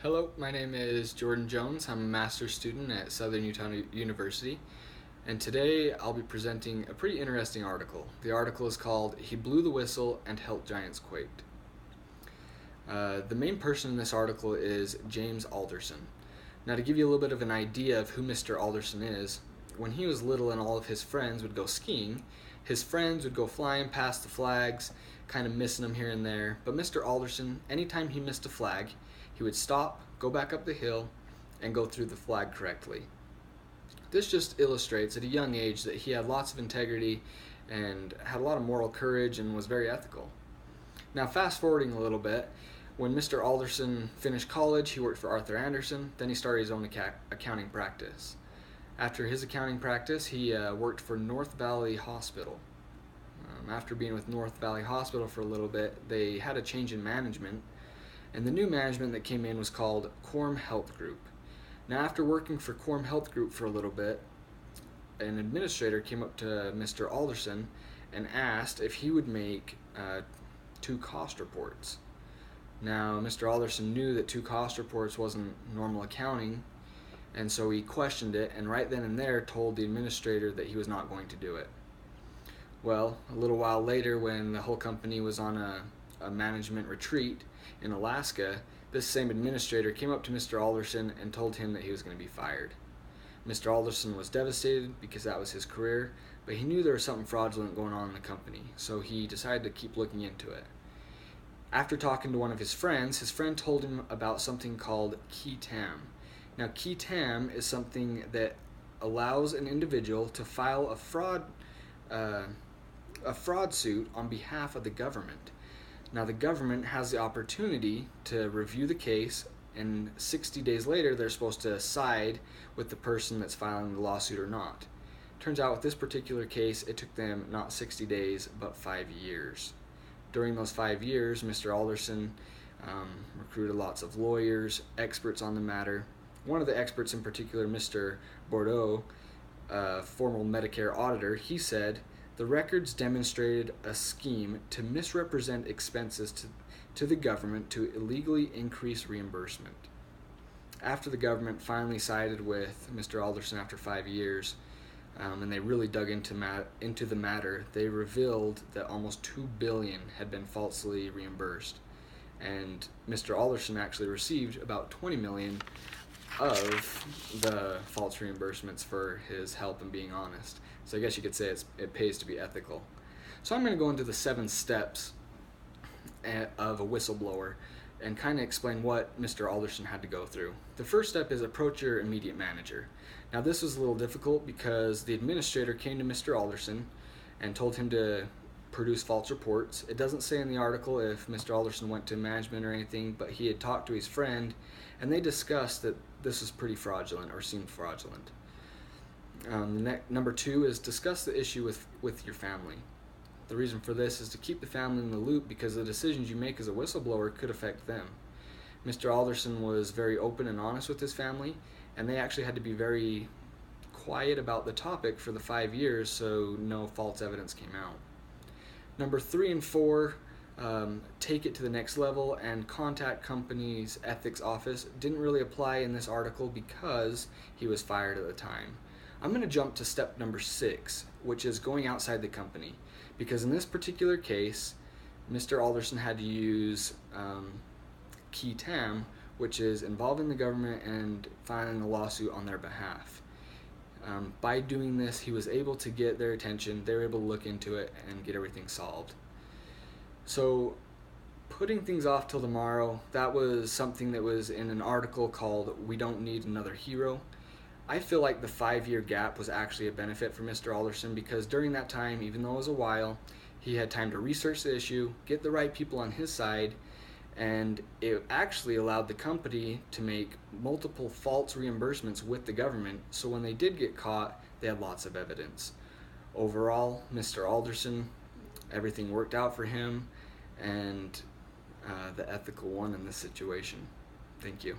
Hello, my name is Jordan Jones. I'm a master's student at Southern Utah University, and today I'll be presenting a pretty interesting article. The article is called He Blew the Whistle and Health Giants Quaked. The main person in this article is James Alderson. Now, to give you a little bit of an idea of who Mr. Alderson is, when he was little and all of his friends would go skiing, his friends would go flying past the flags, kind of missing them here and there. But Mr. Alderson, anytime he missed a flag, he would stop, go back up the hill, and go through the flag correctly. This just illustrates at a young age that he had lots of integrity and had a lot of moral courage and was very ethical. Now, fast forwarding a little bit, when Mr. Alderson finished college, he worked for Arthur Andersen. Then he started his own accounting practice. After his accounting practice, he worked for North Valley Hospital. After being with North Valley Hospital for a little bit, they had a change in management, and the new management that came in was called Quorum Health Group. Now, after working for Quorum Health Group for a little bit, an administrator came up to Mr. Alderson and asked if he would make two cost reports. Now, Mr. Alderson knew that two cost reports wasn't normal accounting, and so he questioned it, and right then and there told the administrator that he was not going to do it. Well, a little while later, when the whole company was on a management retreat in Alaska, this same administrator came up to Mr. Alderson and told him that he was going to be fired. Mr. Alderson was devastated because that was his career, but he knew there was something fraudulent going on in the company, so he decided to keep looking into it. After talking to one of his friend told him about something called qui tam. Now, qui tam is something that allows an individual to file a fraud suit on behalf of the government. Now, the government has the opportunity to review the case, and 60 days later, they're supposed to side with the person that's filing the lawsuit or not. Turns out with this particular case, it took them not 60 days, but 5 years. During those 5 years, Mr. Alderson recruited lots of lawyers, experts on the matter. One of the experts in particular, Mr. Bordeaux, former Medicare auditor, he said, the records demonstrated a scheme to misrepresent expenses to the government to illegally increase reimbursement. After the government finally sided with Mr. Alderson after 5 years, and they really dug into the matter, they revealed that almost $2 billion had been falsely reimbursed, and Mr. Alderson actually received about $20 million of the false reimbursements for his help and being honest. So I guess you could say it pays to be ethical. So I'm going to go into the 7 steps of a whistleblower and kind of explain what Mr. Alderson had to go through. The first step is approach your immediate manager. Now, this was a little difficult because the administrator came to Mr. Alderson and told him to produce false reports. It doesn't say in the article if Mr. Alderson went to management or anything, but he had talked to his friend, and they discussed that this was pretty fraudulent or seemed fraudulent. Number 2 is discuss the issue with your family. The reason for this is to keep the family in the loop because the decisions you make as a whistleblower could affect them. Mr. Alderson was very open and honest with his family, and they actually had to be very quiet about the topic for the 5 years so no false evidence came out. Number 3 and 4, take it to the next level and contact company's ethics office. Didn't really apply in this article because he was fired at the time. I'm going to jump to step number 6, which is going outside the company, because in this particular case, Mr. Alderson had to use qui tam, which is involving the government and filing a lawsuit on their behalf. By doing this, he was able to get their attention, they were able to look into it and get everything solved. So putting things off till tomorrow, that was something that was in an article called We Don't Need Another Hero. I feel like the 5-year gap was actually a benefit for Mr. Alderson because during that time, even though it was a while, he had time to research the issue, get the right people on his side, and it actually allowed the company to make multiple false reimbursements with the government, so when they did get caught, they had lots of evidence. Overall, Mr. Alderson, everything worked out for him, and the ethical won in this situation. Thank you.